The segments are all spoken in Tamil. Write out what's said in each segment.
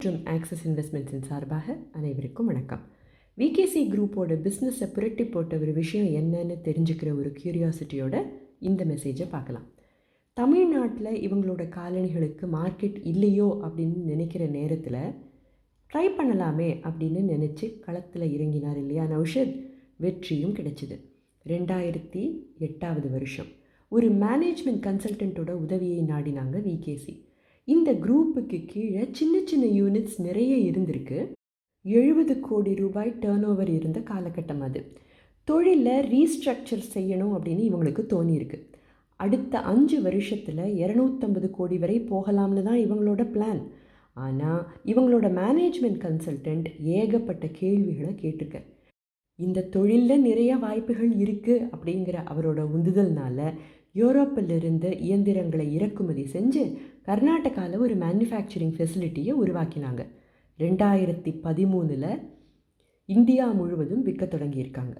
மற்றும் ஆக்சிஸ் இன்வெஸ்ட்மெண்ட்ஸின் சார்பாக அனைவருக்கும் வணக்கம். விகேசி குரூப்போட பிஸ்னஸை புரட்டி போட்ட ஒரு விஷயம் என்னன்னு தெரிஞ்சுக்கிற ஒரு க்யூரியாசிட்டியோட இந்த மெசேஜை பார்க்கலாம். தமிழ்நாட்டில் இவங்களோட காலணிகளுக்கு மார்க்கெட் இல்லையோ அப்படின்னு நினைக்கிற நேரத்தில் ட்ரை பண்ணலாமே அப்படின்னு நினச்சி களத்தில் இறங்கினார் இல்லையா நௌஷத். வெற்றியும் கிடைச்சிது. 2008 வருஷம் ஒரு மேனேஜ்மெண்ட் கன்சல்டண்ட்டோட உதவியை நாடினாங்க விகேசி. இந்த குரூப்புக்கு கீழே சின்ன சின்ன யூனிட்ஸ் நிறைய இருந்திருக்கு. 70 கோடி ரூபாய் டேர்ன் ஓவர் இருந்த காலகட்டம் அது. தொழிலில் ரீஸ்ட்ரக்சர் செய்யணும் அப்படின்னு இவங்களுக்கு தோணியிருக்கு. அடுத்த 5 வருஷத்தில் 250 கோடி வரை போகலாம்னு தான் இவங்களோட பிளான். ஆனால் இவங்களோட மேனேஜ்மெண்ட் கன்சல்டன்ட் ஏகப்பட்ட கேள்விகளை கேட்டிருக்க. இந்த தொழிலில் நிறைய வாய்ப்புகள் இருக்குது அப்படிங்கிற அவரோட உந்துதல்னால யூரோப்பிலிருந்து இயந்திரங்களை இறக்குமதி செஞ்சு கர்நாடகாவில் ஒரு மேனுஃபேக்சரிங் ஃபெசிலிட்டியை உருவாக்கினாங்க. 2013 இந்தியா முழுவதும் விற்க தொடங்கியிருக்காங்க.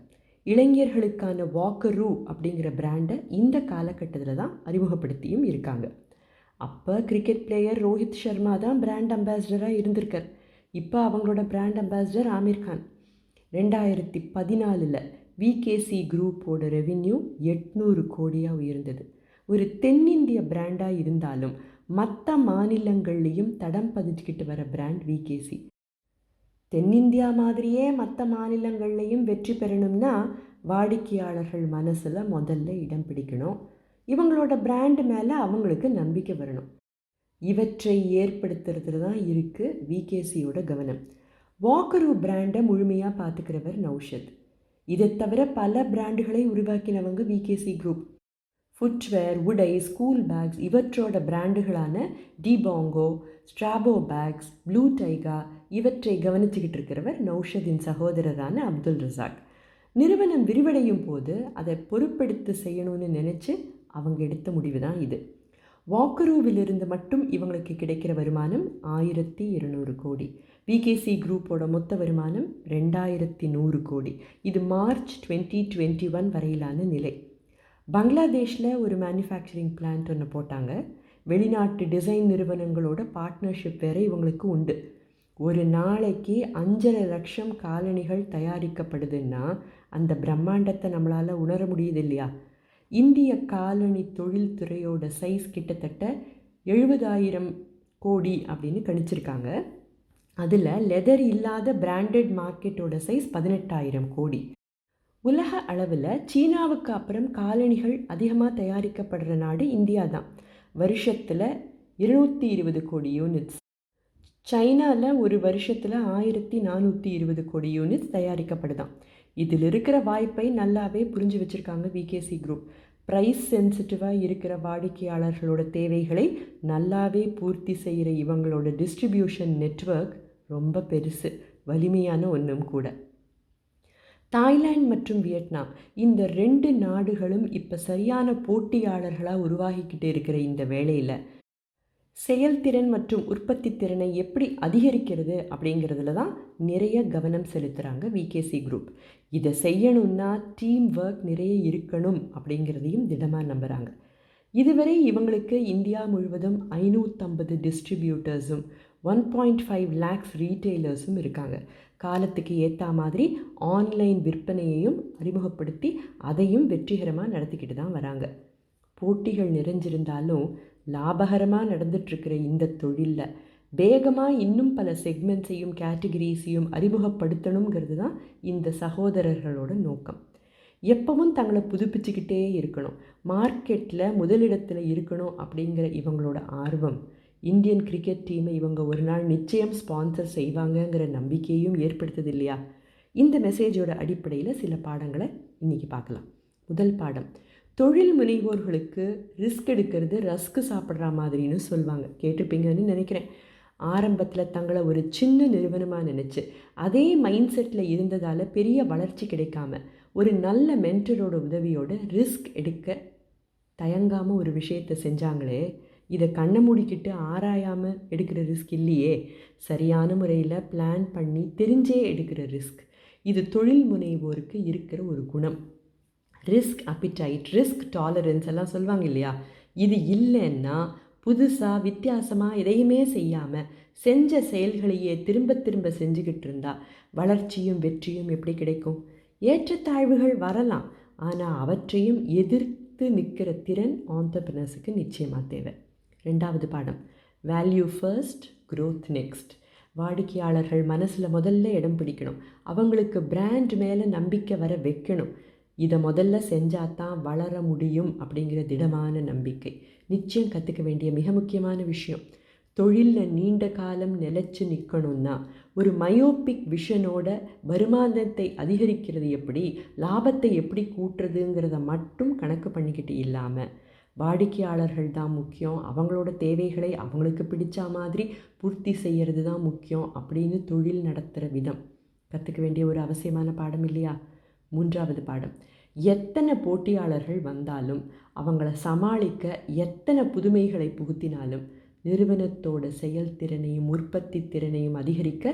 இளைஞர்களுக்கான வாக்கரூ அப்படிங்கிற பிராண்டை இந்த காலகட்டத்தில் தான் அறிமுகப்படுத்தியும் இருக்காங்க. அப்போ கிரிக்கெட் பிளேயர் ரோஹித் சர்மா தான் பிராண்ட் அம்பாசிடராக இருந்திருக்கார். இப்போ அவங்களோட பிராண்ட் அம்பாசிடர் ஆமீர் கான். 2014 விகேசி குரூப்போட ரெவின்யூ 800 கோடியாக உயர்ந்தது. ஒரு தென்னிந்திய பிராண்டாக இருந்தாலும் மற்ற மாநிலங்கள்லேயும் தடம் பதிச்சுக்கிட்டு வர பிராண்ட் விகேசி. தென்னிந்தியா மாதிரியே மற்ற மாநிலங்கள்லேயும் வெற்றி பெறணும்னா வாடிக்கையாளர்கள் மனசில் முதல்ல இடம் பிடிக்கணும். இவங்களோட பிராண்டு மேலே அவங்களுக்கு நம்பிக்கை வரணும். இவற்றை ஏற்படுத்துறதுல தான் இருக்குது விகேசியோட கவனம். வாக்கரூ பிராண்டை முழுமையாக பார்த்துக்கிறவர் நௌஷத். இதை தவிர பல பிராண்டுகளை உருவாக்கினவங்க விகேசி குரூப். ஃபுட்வேர், உடை, ஸ்கூல் பேக்ஸ் இவற்றோட பிராண்டுகளான டிபாங்கோ, ஸ்ட்ராபோ பேக்ஸ், ப்ளூ டைகா இவற்றை கவனிச்சுக்கிட்டு இருக்கிறவர் நௌஷதின் சகோதரரான அப்துல் ரசாக். நிறுவனம் விரிவடையும் போது அதை பொறுப்பெடுத்து செய்யணும்னு நினச்சி அவங்க எடுத்த முடிவு தான் இது. வாக்கரூவிலிருந்து மட்டும் இவங்களுக்கு கிடைக்கிற வருமானம் 1200 கோடி. விகேசி குரூப்போட மொத்த வருமானம் 2100 கோடி. இது மார்ச் 2021 வரையிலான நிலை. பங்களாதேஷில் ஒரு மேனுஃபேக்சரிங் பிளான்ட் ஒன்று போட்டாங்க. வெளிநாட்டு டிசைன் நிறுவனங்களோட பார்ட்னர்ஷிப் வேறு இவங்களுக்கு உண்டு. ஒரு நாளைக்கு 5.5 லட்சம் காலணிகள் தயாரிக்கப்படுதுன்னா அந்த பிரம்மாண்டத்தை நம்மளால் உணர முடியுது இல்லையா? இந்திய காலணி தொழில்துறையோட சைஸ் கிட்டத்தட்ட 70,000 கோடி அப்படின்னு கணிச்சிருக்காங்க. அதில் லெதர் இல்லாத பிராண்டட் மார்க்கெட்டோட சைஸ் 18,000 கோடி. உலக அளவில் சீனாவுக்கு அப்புறம் காலணிகள் அதிகமாக தயாரிக்கப்படுற நாடு இந்தியா தான். வருஷத்தில் 220 கோடி யூனிட்ஸ். சைனாவில் ஒரு வருஷத்தில் 1420 கோடி யூனிட்ஸ் தயாரிக்கப்படுதான். இதில் இருக்கிற வாய்ப்பை நல்லாவே புரிஞ்சு வச்சுருக்காங்க விகேசி குரூப். ப்ரைஸ் சென்சிட்டிவாக இருக்கிற வாடிக்கையாளர்களோட தேவைகளை நல்லாவே பூர்த்தி செய்கிற இவங்களோட டிஸ்ட்ரிபியூஷன் நெட்வொர்க் ரொம்ப பெருசு, வலிமையான ஒன்றும் கூட. தாய்லாந்து மற்றும் வியட்நாம் இந்த 2 நாடுகளும் இப்போ சரியான போட்டியாளர்களாக உருவாகிக்கிட்டு இருக்கிற இந்த வேளையில் செயல்திறன் மற்றும் உற்பத்தி திறனை எப்படி அதிகரிக்கிறது அப்படிங்கிறதுல தான் நிறைய கவனம் செலுத்துகிறாங்க விகேசி குரூப். இதை செய்யணும்னா டீம் ஒர்க் நிறைய இருக்கணும் அப்படிங்கிறதையும் திடமாக நம்புகிறாங்க. இதுவரை இவங்களுக்கு இந்தியா முழுவதும் 550 டிஸ்ட்ரிபியூட்டர்ஸும் 1.5 lakhs ரீட்டெய்லர்ஸும் இருக்காங்க. காலத்துக்கு ஏற்ற மாதிரி ஆன்லைன் விற்பனையையும் அறிமுகப்படுத்தி அதையும் வெற்றிகரமாக நடத்திக்கிட்டு தான் வராங்க. போட்டிகள் நிறைஞ்சிருந்தாலும் லாபகரமாக நடந்துட்டுருக்கிற இந்த தொழிலில் வேகமாக இன்னும் பல செக்மெண்ட்ஸையும் கேட்டகரிஸையும் அறிமுகப்படுத்தணுங்கிறது தான் இந்த சகோதரர்களோட நோக்கம். எப்பவும் தங்களை புதுப்பிச்சுக்கிட்டே இருக்கணும், மார்க்கெட்டில் முதலிடத்தில் இருக்கணும் அப்படிங்கிற இவங்களோட ஆர்வம் இந்தியன் கிரிக்கெட் டீமை இவங்க ஒரு நாள் நிச்சயம் ஸ்பான்சர் செய்வாங்கங்கிற நம்பிக்கையும் ஏற்படுத்துது இல்லையா? இந்த மெசேஜோட அடிப்படையில் சில பாடங்களை இன்றைக்கி பார்க்கலாம். முதல் பாடம், தொழில் முனைவோர்களுக்கு ரிஸ்க் எடுக்கிறது ரஸ்க்கு சாப்பிட்ற மாதிரின்னு சொல்லுவாங்க, கேட்டிருப்பீங்கன்னு நினைக்கிறேன். ஆரம்பத்தில் தங்களை ஒரு சின்ன நிறுவனமாக நினச்சி அதே மைண்ட் செட்டில் இருந்ததால் பெரிய வளர்ச்சி கிடைக்காம ஒரு நல்ல மென்டரோட உதவியோட ரிஸ்க் எடுக்க தயங்காமல் ஒரு விஷயத்தை செஞ்சாங்களே, இதை கண்ணை மூடிக்கிட்டு ஆராயாமல் எடுக்கிற ரிஸ்க் இல்லையே, சரியான முறையில் பிளான் பண்ணி தெரிஞ்சே எடுக்கிற ரிஸ்க். இது தொழில் முனைவோருக்கு இருக்கிற ஒரு குணம். ரிஸ்க் அப்பிடைட், ரிஸ்க் டாலரன்ஸ் எல்லாம் சொல்லுவாங்க இல்லையா? இது இல்லைன்னா புதுசாக வித்தியாசமாக எதையுமே செய்யாமல் செஞ்ச செயல்களையே திரும்ப திரும்ப செஞ்சுக்கிட்டு இருந்தால் வளர்ச்சியும் வெற்றியும் எப்படி கிடைக்கும்? ஏற்றத்தாழ்வுகள் வரலாம், ஆனால் அவற்றையும் எதிர்த்து நிற்கிற திறன் ஆண்டர்பிரினர்ஸுக்கு நிச்சயமாக தேவை. 2வது பாடம், வேல்யூ ஃபர்ஸ்ட், growth நெக்ஸ்ட். வாடிக்கையாளர்கள் மனசில் முதல்ல இடம் பிடிக்கணும். அவங்களுக்கு பிராண்ட் மேலே நம்பிக்கை வர வைக்கணும். இதை முதல்ல செஞ்சால் தான் வளர முடியும் அப்படிங்கிற திடமான நம்பிக்கை நிச்சயம் கற்றுக்க வேண்டிய மிக முக்கியமான விஷயம். தொழிலில் நீண்ட காலம் நிலைச்சு நிற்கணும்னா ஒரு மயோபிக் விஷனோட வருமானத்தை அதிகரிக்கிறது எப்படி, லாபத்தை எப்படி கூட்டுறதுங்கிறத மட்டும் கணக்கு பண்ணிக்கிட்டு இல்லாமல் வாடிக்கையாளர்கள் தான் முக்கியம், அவங்களோட தேவைகளை அவங்களுக்கு பிடிச்ச மாதிரி பூர்த்தி செய்கிறது தான் முக்கியம் அப்படின்னு தொழில் நடத்துகிற விதம் கற்றுக்க வேண்டிய ஒரு அவசியமான பாடம் இல்லையா? 3வது பாடம், எத்தனை போட்டியாளர்கள் வந்தாலும் அவங்கள சமாளிக்க எத்தனை புதுமைகளை புகுத்தினாலும் நிறுவனத்தோட செயல்திறனையும் உற்பத்தி திறனையும் அதிகரிக்க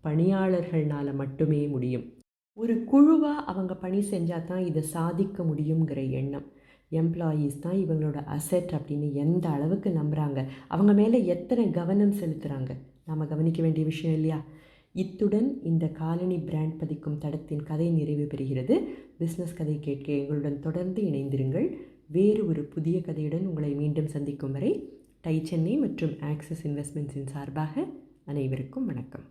பணியாளர்களால் மட்டுமே முடியும். ஒரு குழுவாக அவங்க பணி செஞ்சால் தான் இதை சாதிக்க முடியுங்கிற எண்ணம். எம்ப்ளாயீஸ் தான் இவங்களோட அசெட் அப்படின்னு எந்த அளவுக்கு நம்புகிறாங்க, அவங்க மேலே எத்தனை கவனம் செலுத்துகிறாங்க, நாம் கவனிக்க வேண்டிய விஷயம் இல்லையா? இத்துடன் இந்த காலனி பிராண்ட் பதிக்கும் தடத்தின் கதை நிறைவு பெறுகிறது. பிஸ்னஸ் கதை கேட்க எங்களுடன் தொடர்ந்து இணைந்திருங்கள். வேறு ஒரு புதிய கதையுடன் உங்களை மீண்டும் சந்திக்கும் வரை டை சென்னை மற்றும் ஆக்சிஸ் இன்வெஸ்ட்மெண்ட்ஸின் சார்பாக அனைவருக்கும் வணக்கம்.